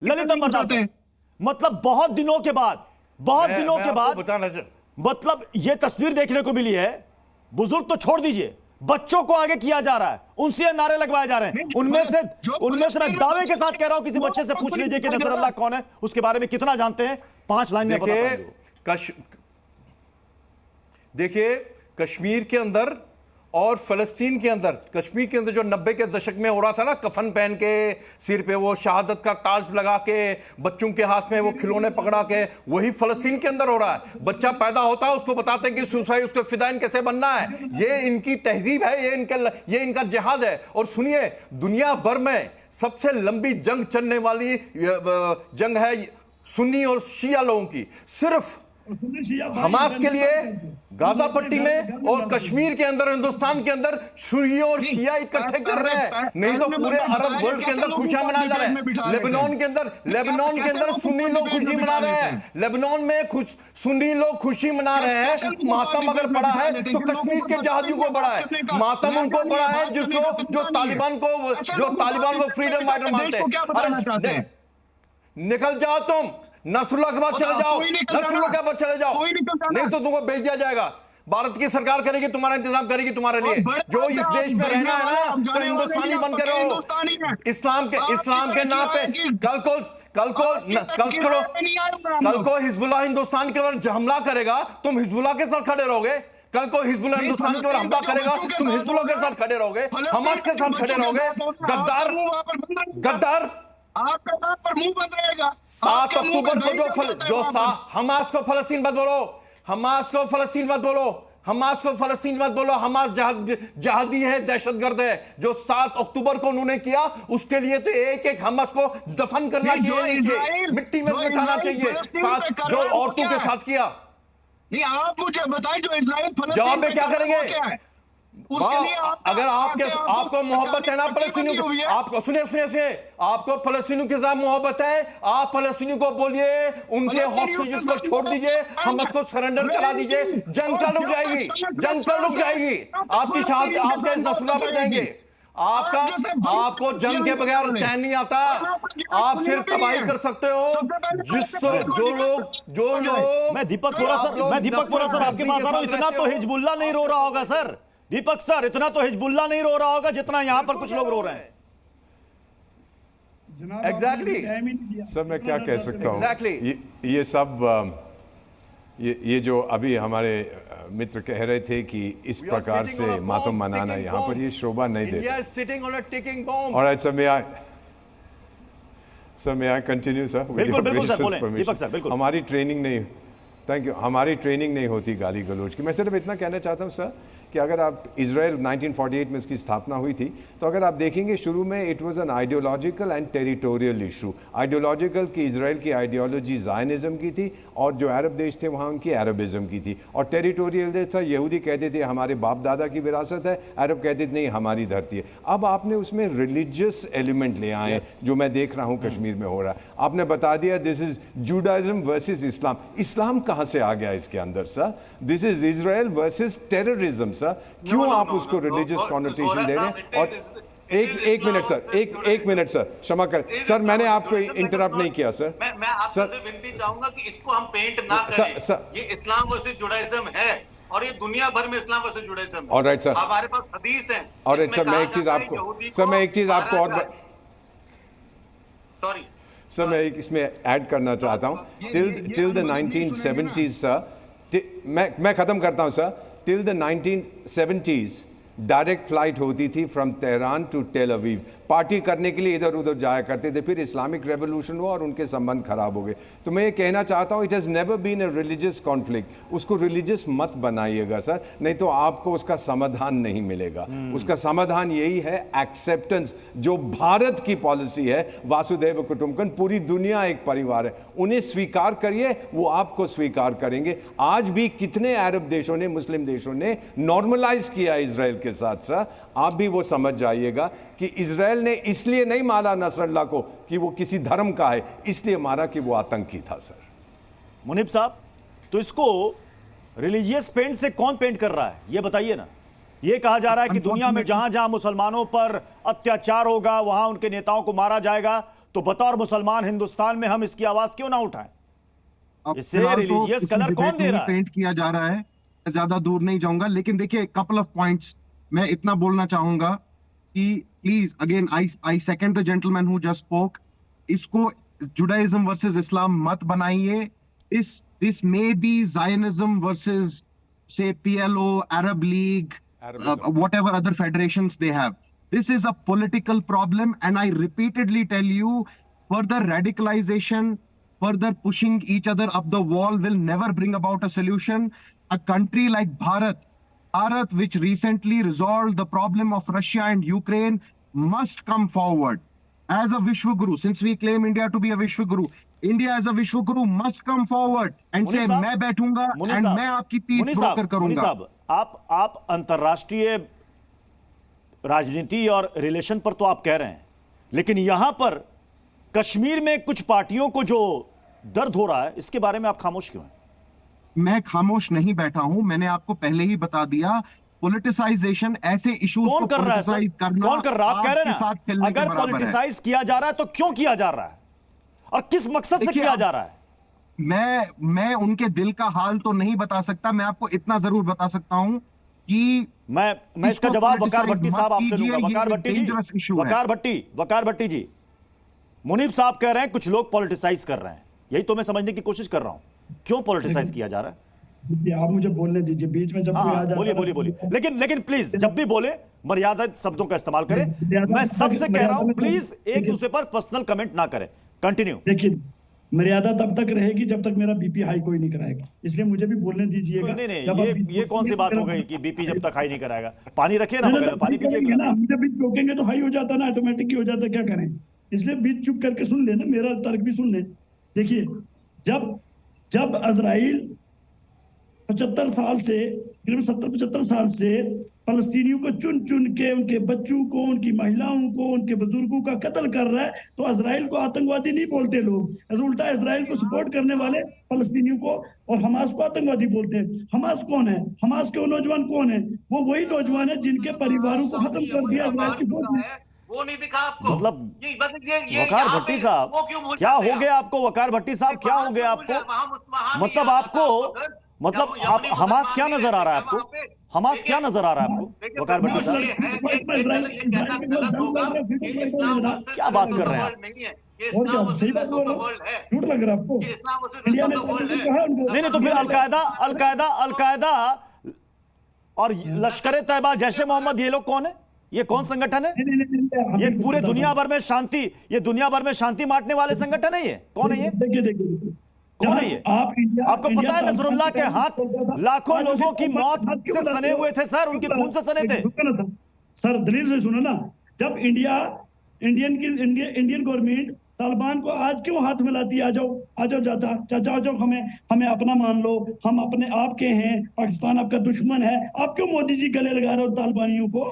ललित अंबरनाथ साहब, मतलब बहुत दिनों के बाद मतलब ये तस्वीर देखने को मिली है। बुजुर्ग तो छोड़ दीजिए, बच्चों को आगे किया जा रहा है, उनसे नारे लगवाए जा रहे हैं। उनमें से मैं दावे के साथ कह रहा हूं, किसी बच्चे से पूछ लीजिए कि नसरुल्लाह कौन है, उसके बारे में कितना जानते हैं, 5 लाइन में बता। देखिए कश्मीर के अंदर और फलस्तीन के अंदर, कश्मीर के अंदर जो 90 के दशक में हो रहा था ना, कफन पहन के, सिर पे वो शहादत का ताज लगा के, बच्चों के हाथ में वो खिलौने पकड़ा के, वही फलस्तीन के अंदर हो रहा है। बच्चा पैदा होता है, उसको बताते हैं कि सुसाइड, उसको फिदाइन कैसे बनना है। ये इनकी तहजीब है, ये इनका जिहाद है। और सुनिए, दुनिया भर में सबसे लंबी जंग चलने वाली जंग है सुन्नी और शिया लोगों की। सिर्फ हमास के लिए गाजा पट्टी में और कश्मीर के अंदर, हिंदुस्तान के अंदर सुन्नी और शिया इकट्ठे कर रहे हैं, नहीं तो पूरे अरब वर्ल्ड के अंदर खुशियां मना जा रहे हैं। लेबनान के अंदर सुन्नी लोग खुशी मना रहे हैं, लेबनान में सुन्नी लोग खुशी मना रहे हैं। मातम अगर बड़ा है तो कश्मीर के जहादियों को बड़ा है, मातम उनको बड़ा है जो तालिबान को फ्रीडम फाइटर मानते हैं। निकल जाओ तुम, नसरुल्लाह के पास चले जाओ, नसरुल्लाह के पास चले जाओ, नहीं तो तुमको भेज दिया जाएगा। भारत की सरकार करेगी, तुम्हारा इंतजाम करेगी तुम्हारे लिए। जो इस देश में रहना है ना, तो हिंदुस्तानी बन के रहो। इस्लाम के नाम पे कल को हिजबुल्लाह हिंदुस्तान के ऊपर हमला करेगा, तुम हिजबुल्लाह के साथ खड़े रहोगे। कल को हिजबुल्लाह हिंदुस्तान के ऊपर हमला करेगा, तुम हिजबुल्लाह के साथ खड़े रहोगे, हमास के साथ खड़े रहोगे। गद्दार आपका नाम पर मुंह बंद रहेगा। 7 अक्टूबर को जो हमास को फलस्तीन मत बोलो, हमास को फलस्तीन मत बोलो, हमास को फलस्तीन मत बोलो। हमास जहादी है, दहशतगर्द है। जो 7 अक्टूबर को उन्होंने किया, उसके लिए तो एक हमास को दफन करना चाहिए, मिट्टी में मिटाना चाहिए। जो औरतों के साथ किया, नहीं आप मुझे बताएं, जो इजराइल जवाब में क्या करेंगे? अगर आपको मोहब्बत है ना फलस्तीनियों को, आपको सुनिए, आपको फलस्तीनियों के साथ मोहब्बत है, आप फलस्तीनियों को बोलिए उनके हॉस्टेजेस को छोड़ दीजिए, हमास को सरेंडर करा दीजिए। जंग कल रुक जाएगी, आपकी शांति, आपके नसरुल्लाह बच जाएंगे। आपको जंग के बगैर चैन नहीं आता, आप सिर्फ तबाही कर सकते हो। जो लोग मैं दीपक बोरा सर आपके पास आ रहा हूं। इतना तो हिजबुल्लाह नहीं रो रहा होगा सर, दीपक सर, इतना तो हिजबुल्लाह नहीं रो रहा होगा जितना यहां पर कुछ लोग रो रहे हैं। एग्जैक्टली सर, मैं क्या कह सकता हूं? Exactly. ये सब ये जो अभी हमारे मित्र कह रहे थे कि इस प्रकार से मातम मनाना यहाँ पर ये शोभा नहीं देता। और sir may I continue sir? बिल्कुल सर, बोलें दीपक सर, बिल्कुल। हमारी ट्रेनिंग नहीं, थैंक यू, हमारी ट्रेनिंग नहीं होती गाली गलौज की। मैं सिर्फ इतना कहना चाहता हूँ सर कि अगर आप इजराइल 1948 में इसकी स्थापना हुई थी, तो अगर आप देखेंगे शुरू में it was an ideological and territorial issue. Ideological कि इजराइल की आइडियोलॉजी ज़ायनिज़्म की थी और जो अरब देश थे वहाँ उनकी अरबिज़म की थी। और टेरिटोरियल देश था, यहूदी कहते थे हमारे बाप दादा की विरासत है, अरब कहते थे नहीं हमारी धरती है। अब आपने उसमें रिलीजियस एलिमेंट ले आए, जो मैं देख रहा हूँ कश्मीर में हो रहा है। आपने बता दिया दिस इज जुडाइज्म वर्सेस इस्लाम। इस्लाम कहाँ से आ गया इसके अंदर sir? This is Israel versus terrorism. क्यों आप उसको रिलीजियस कॉन्नोटेशन दे रहे हैं? और एक मिनट सर, एक मिनट सर, क्षमा करें सर, मैंने आपको इंटरप्ट नहीं किया सर। मैं आपसे विनती चाहूंगा कि इसको हम पेंट ना करें। ये इस्लाम वर्सेस जुडाइज्म है और ये दुनिया भर में इस्लाम वर्सेस जुडाइज्म है। ऑलराइट सर, हमारे पास हदीस है। ऑलराइट सर, मैं एक चीज आपको और सॉरी सर, मैं एक इसमें ऐड करना चाहता हूँ। टिल द 1970s सर, मैं खत्म करता हूँ sir. Till the 1970s direct flight होती थी from Tehran to Tel Aviv. Party करने के लिए इधर उधर जाया करते थे। फिर इस्लामिक रेवोल्यूशन हुआ और उनके संबंध खराब हो गए। तो मैं ये कहना चाहता हूँ, it has never been a religious conflict. उसको रिलीजियस मत बनाइएगा सर, नहीं तो आपको उसका समाधान नहीं मिलेगा। उसका समाधान यही है एक्सेप्टेंस। जो भारत की पॉलिसी है वासुदेव कुटुंबकम, पूरी दुनिया एक परिवार है, उन्हें स्वीकार करिए, वो आपको स्वीकार करेंगे। आज भी कितने अरब देशों ने, मुस्लिम देशों ने नॉर्मलाइज किया इजराइल के साथ सर। आप भी वो समझ जाइएगा कि इजराइल ने इसलिए नहीं मारा नसरुल्लाह को कि वो किसी धर्म का है, इसलिए मारा कि वो आतंकी था सर। मुनीब साहब, तो इसको रिलीजियस पेंट से कौन पेंट कर रहा है ये बताइए ना। ये कहा जा रहा है कि दुनिया में जहां जहां मुसलमानों पर अत्याचार होगा वहां उनके नेताओं को मारा जाएगा। तो बतौर मुसलमान हिंदुस्तान में हम इसकी आवाज क्यों ना उठाएं? अब इससे फिलहाल तो रिलीजियस इसी कलर कौन डिबेट दे में रहा है? पेंट किया जा रहा है, मैं ज्यादा दूर नहीं जाऊंगा, लेकिन देखिए कपल ऑफ पॉइंट्स मैं इतना बोलना चाहूंगा कि please again I second the gentleman who just spoke, इसको जुडाइज्म वर्सेस इस्लाम मत बनाइए। This may be Zionism versus say PLO, Arab League, whatever other federations they have. This is a political problem, and I repeatedly tell you, further radicalization, further pushing each other up the wall will never bring about a solution. A country like Bharat, which recently resolved the problem of Russia and Ukraine, must come forward as a Vishwaguru. Since we claim India to be a Vishwaguru, India as a Vishwaguru must come forward and say, मैं बैठूंगा and मैं आपकी piece broker Munib करूंगा। साहब, आप अंतर्राष्ट्रीय राजनीति और रिलेशन पर तो आप कह रहे हैं, लेकिन यहां पर कश्मीर में कुछ पार्टियों को जो दर्द हो रहा है, इसके बारे में आप खामोश क्यों हैं? मैं खामोश नहीं बैठा हूं, मैंने आपको पहले ही बता दिया, पॉलिटिसाइजेशन ऐसे इश्यूज कौन को कर रहा है सर? पॉलिटिसाइज करना कौन कर रहा है? आप कह रहे आपके साथ हैं खेलने ना, के अगर बराबर है। पॉलिटिसाइज किया जा रहा है तो क्यों किया जा रहा है और किस मकसद से देखिए, किया जा रहा है? मैं उनके दिल का हाल तो नहीं बता सकता, मैं आपको इतना जरूर बता सकता हूं कि मैं इसका जवाब वकार भट्टी साहब आपसे लूंगा। वकार भट्टी जी, मुनीब साहब कह रहे हैं कुछ लोग पॉलिटिसाइज कर रहे हैं, यही तो मैं समझने की कोशिश कर रहा हूं, क्यों पॉलिटिसाइज किया जा रहा है? आप मुझे बोलने दीजिए, बीच में जब कोई आ जाता है। बोलिए, लेकिन प्लीज जब भी बोले मर्यादा शब्दों का इस्तेमाल करें। मैं सबसे कह रहा हूं प्लीज एक दूसरे पर पर्सनल कमेंट ना करें। कंटिन्यू। देखिए, मर्यादा तब तक रहेगी जब तक मेरा बीपी हाई कोई नहीं कराएगा, इसलिए मुझे भी बोलने दीजिएगा। नहीं, ये कौन सी बात हो गई कि बीपी जब तक हाई नहीं कराएगा? पानी रखिए ना, पानी पीजिए ना। मुझे भी टोकेंगे तो हाई हो जाता ना, ऑटोमेटिक ही हो जाता, क्या करें? इसलिए बीच चुप करके सुन लेना, मेरा तर्क भी सुन ले। देखिए, जब इजराइल 75 साल से, करीब 70-75 साल से फलस्तीनियों को चुन के, उनके बच्चों को, उनकी महिलाओं को, उनके बुजुर्गों का कत्ल कर रहा है, तो इजराइल को आतंकवादी नहीं बोलते लोग, उल्टा इजराइल को सपोर्ट करने वाले फलस्तीनियों को और हमास को आतंकवादी बोलते हैं। हमास कौन है? हमास के नौजवान कौन है? वो वही नौजवान है जिनके परिवारों को खत्म कर दिया इजराइल की फौज ने। वो नहीं दिखा आपको? मतलब ये वकार भट्टी साहब, क्या हो गया आपको? वकार भट्टी साहब, क्या हो गया आपको? मतलब आप हमास क्या नजर आ रहा है आपको? हमास क्या नजर आ रहा है आपको? वकार भट्टी साहब, क्या बात कर रहे हैं? झूठ लग रहा है आपको? इंडिया ने नहीं, तो फिर अलकायदा और लश्कर तैयबा, जैश ए मोहम्मद, ये लोग कौन है? ये कौन संगठन है? ये पूरे दुनिया भर में शांति बांटने वाले संगठन है ये? कौन है ये? देखिए, कौन है ये? आपको पता है नजरुल्लाह के हाथ लाखों लोगों की मौत से सने हुए थे सर, उनके खून से सने थे। सर दलील से सुनो ना, जब इंडियन गवर्नमेंट तालिबान को आज क्यों हाथ मिलाती है? आ जाओ चाचा, आ जाओ, हमें अपना मान लो, हम अपने आपके हैं, पाकिस्तान आपका दुश्मन है, आप क्यों मोदी जी गले लगा रहे हो तालिबानियों को?